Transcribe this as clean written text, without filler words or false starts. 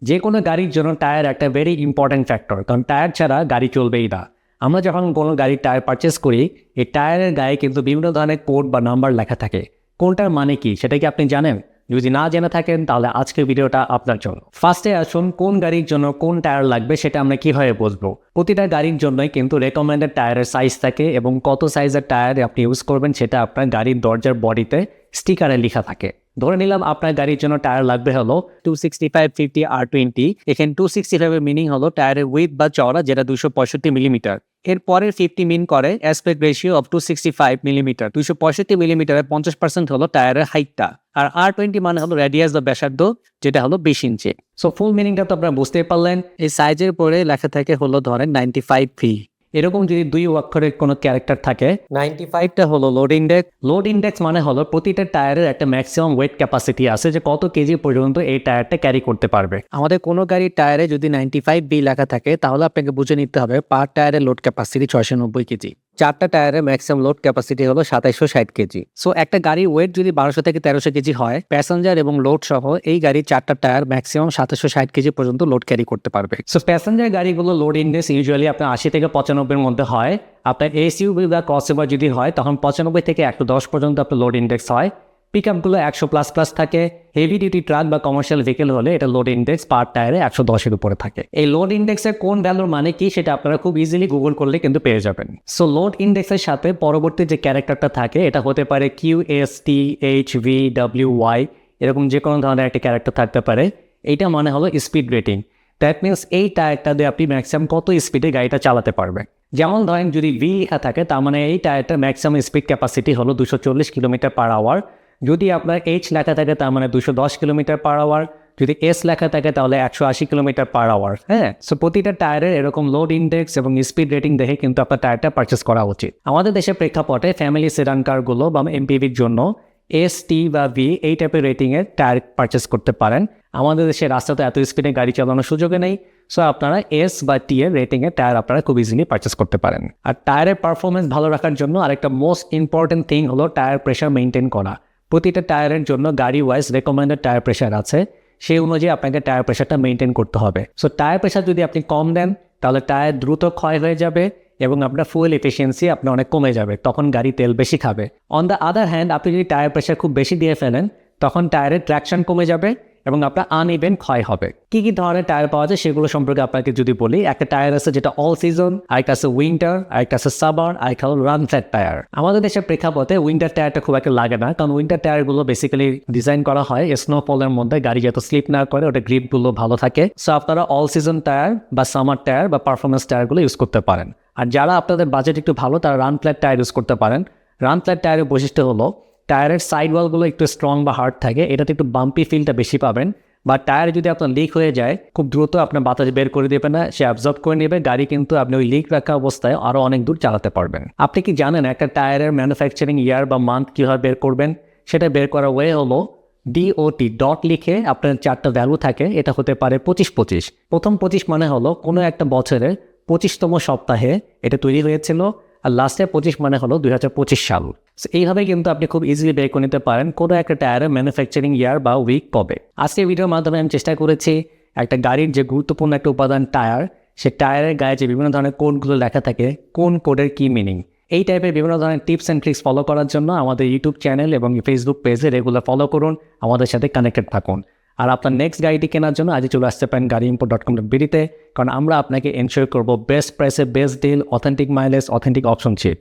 যে কোনো গাড়ির জন্য টায়ার একটা ভেরি ইম্পর্ট্যান্ট ফ্যাক্টর, কারণ টায়ার ছাড়া গাড়ি চলবেই না। আমরা যখন কোনো গাড়ির টায়ার পারচেস করি, এই টায়ারের গায়ে কিন্তু বিভিন্ন ধরনের কোড বা নাম্বার লেখা থাকে। কোনটার মানে কি সেটা কি আপনি জানেন? যদি না জেনে থাকেন তাহলে আজকের ভিডিওটা আপনার জন্য। ফার্স্টে আসুন কোন গাড়ির জন্য কোন টায়ার লাগবে সেটা আমরা কিভাবে বুঝবো। প্রতিটা গাড়ির জন্যই কিন্তু রেকমেন্ডেড টায়ারের সাইজ থাকে এবং কত সাইজের টায়ার আপনি ইউজ করবেন সেটা আপনার গাড়ির দরজার বডিতে স্টিকারে লেখা থাকে। ধরে নিলাম আপনার গাড়ির জন্য টায়ার লাগবে হলো 265 50 R20। এখানে 265 এর মিনিং হলো টায়ারের উইথ বা চওড়া, যেটা 265 মিলিমিটার। এর পরের 50 মিন করে অ্যাসপেক্ট রেশিও অফ 265 মিলিমিটার। 265 মিলিমিটারের 50% হলো টায়ারের হাইটটা। আর R20 মানে হলো রেডিয়াস বা ব্যাসার্ধ, যেটা হলো 20 ইঞ্চি। সো ফুল মিনিংটা তো আপনারা বুঝতেই পারলেন। এই সাইজের পরে লেখা থাকে হলো ধরেন 95 ফি। এরকম যদি দুই অক্ষরের কোনো ক্যারেক্টার থাকে, 95টা হলো লোড ইন্ডেক্স। লোড ইন্ডেক্স মানে হলো প্রতিটা টায়ারের একটা ম্যাক্সিমাম ওয়েট ক্যাপাসিটি আছে, যে কত কেজি পর্যন্ত এই টায়ারটা ক্যারি করতে পারবে। আমাদের কোনো গাড়ির টায়ারে যদি 95 বি লেখা থাকে, তাহলে আপনাকে বুঝে নিতে হবে পার টায়ারের লোড ক্যাপাসিটি 690 কেজি। চারটা টায়ারের ম্যাক্সিমাম লোড ক্যাপাসিটি হলো 2760 কেজি। সো একটা গাড়ির ওয়েট যদি 1200 থেকে 1300 কেজি হয়, প্যাসেঞ্জার এবং লোড সহ এই গাড়ির চারটা টায়ার ম্যাক্সিমাম 2760 কেজি পর্যন্ত লোড ক্যারি করতে পারবে। সো প্যাসেঞ্জার গাড়িগুলো লোড ইন্ডেক্স ইউজুয়ালি আপনার 80 থেকে 95 মধ্যে হয়। আপনার এসইউভি বা ক্রসওভার যদি হয়, তখন 95 থেকে 110 পর্যন্ত আপনার লোড ইন্ডেক্স হয়। পিক আপগুলো 100++ থাকে। হেভি ডিউটি ট্রাক বা কমার্শিয়াল ভেহিকেল হলে এটা লোড ইন্ডেক্স পার টায়ারে 110-এর উপরে থাকে। এই লোড ইন্ডেক্সের কোন ভ্যালুর মানে কি সেটা আপনারা খুব ইজিলি গুগল করলে কিন্তু পেয়ে যাবেন। সো লোড ইন্ডেক্সের সাথে পরবর্তী যে ক্যারেক্টারটা থাকে, এটা হতে পারে QSTHVWY, এরকম যে কোনো ধরনের একটা ক্যারেক্টার থাকতে পারে। এইটা মানে হলো স্পিড রেটিং। দ্যাট মিনস এই টায়ারটা দিয়ে আপনি ম্যাক্সিমাম কত স্পিডে গাড়িটা চালাতে পারবে। যেমন ধরেন যদি ভি লেখা থাকে, তার মানে এই টায়ারটার ম্যাক্সিমাম স্পিড ক্যাপাসিটি হলো 240 কিলোমিটার পার আওয়ার। যদি আপনার এইচ লেখা থাকে, তার মানে 210 কিলোমিটার পার আওয়ার। যদি এস লেখা থাকে তাহলে 180 কিলোমিটার পার আওয়ার। হ্যাঁ, সো প্রতিটা টায়ারের এরকম লোড ইন্ডেক্স এবং স্পিড রেটিং দেখে কিন্তু আপনার টায়ারটা পারচেস করা উচিত। আমাদের দেশের প্রেক্ষাপটে ফ্যামিলি সেডান কারগুলো বা এমপিভির জন্য এস, টি বা ভি এই টাইপের রেটিংয়ের টায়ার পারচেস করতে পারেন। আমাদের দেশে রাস্তাতে এত স্পিডে গাড়ি চালানোর সুযোগে নেই। সো আপনারা এস বা টি এর রেটিংয়ের টায়ার আপনারা খুব ইজিলি পারচেস করতে পারেন। আর টায়ারের পারফরমেন্স ভালো রাখার জন্য আরেকটা মোস্ট ইম্পর্টেন্ট থিং হলো টায়ার প্রেশার মেনটেন করা। প্রতিটা টায়ারের জন্য গাড়ি ওয়াইজ রেকমেন্ডেড টায়ার প্রেশার আছে, সেই অনুযায়ী আপনাকে টায়ার প্রেশারটা মেনটেন করতে হবে। সো টায়ার প্রেশার যদি আপনি কম দেন, তাহলে টায়ার দ্রুত ক্ষয় হয়ে যাবে এবং আপনার ফুয়েল এফিসিয়েন্সি আপনার অনেক কমে যাবে, তখন গাড়ি তেল বেশি খাবে। অন দ্য আদার হ্যান্ড, আপনি যদি টায়ার প্রেশার খুব বেশি দিয়ে ফেলেন, তখন টায়ারের ট্র্যাকশন কমে যাবে এবং আপনার আনইভেন ক্ষয় হবে। কি কি ধরনের টায়ার পাওয়া যায় সেগুলো সম্পর্কে আপনাকে যদি বলি, একটা টায়ার আছে যেটা অল সিজন, আরেকটা আছে উইন্টার, আরেকটা আছে সামার, আরেকটা হলো রান ফ্ল্যাট টায়ার। আমাদের দেশের প্রেক্ষাপটে উইন্টার টায়ারটা খুব একটা লাগে না, কারণ উইন্টার টায়ারগুলো বেসিক্যালি ডিজাইন করা হয় স্নোফলের মধ্যে গাড়ি যাতে স্লিপ না করে, ওটা গ্রিপগুলো ভালো থাকে। সো আপনারা অল সিজন টায়ার বা সামার টায়ার বা পারফরমেন্স টায়ারগুলো ইউজ করতে পারেন। আর যারা আপনাদের বাজেট একটু ভালো, তারা রান ফ্ল্যাট টায়ার ইউজ করতে পারেন। রান ফ্ল্যাট টায়ারের বৈশিষ্ট্য হলো টায়ারের সাইড ওয়ালগুলো একটু স্ট্রং বা হার্ড থাকে, এটাতে একটু বাম্পি ফিলটা বেশি পাবেন। বা টায়ার যদি আপনার লিক হয়ে যায়, খুব দ্রুত আপনার বাতাস বের করে দেবে না, সে অ্যাবজর্ব করে নেবে গাড়ি, কিন্তু আপনি ওই লিক রাখা অবস্থায় আরও অনেক দূর চালাতে পারবেন। আপনি কি জানেন একটা টায়ারের ম্যানুফ্যাকচারিং ইয়ার বা মান্থ কীভাবে বের করবেন? সেটা বের করার ওয়ে হলো DOT ডট লিখে আপনার চারটা ভ্যালু থাকে, এটা হতে পারে 25-25। প্রথম 25 মানে হলো কোনো একটা বছরের 25তম সপ্তাহে এটা তৈরি হয়েছিল, আর লাস্টে 25 মানে হলো 2025 সাল। এইভাবে কিন্তু আপনি খুব ইজিলি বের করে নিতে পারেন কোনো একটা টায়ারের ম্যানুফ্যাকচারিং ইয়ার বা উইক কবে। আজকের ভিডিওর মাধ্যমে আমি চেষ্টা করেছি একটা গাড়ির যে গুরুত্বপূর্ণ একটা উপাদান টায়ার, সে টায়ারের গায়ে যে বিভিন্ন ধরনের কোডগুলো লেখা থাকে, কোন কোডের কী মিনিং, এই টাইপের বিভিন্ন ধরনের টিপস অ্যান্ড ট্রিক্স ফলো করার জন্য আমাদের ইউটিউব চ্যানেল এবং ফেসবুক পেজে রেগুলার ফলো করুন, আমাদের সাথে কানেক্টেড থাকুন। আর আপনার নেক্সট গাড়িটি কেনার জন্য আজই চলে আসতে পারেন gaadiimport.com.bd-তে, কারণ আমরা আপনাকে এনশিওর করবো বেস্ট প্রাইসে best deal, authentic mileage, authentic option sheet.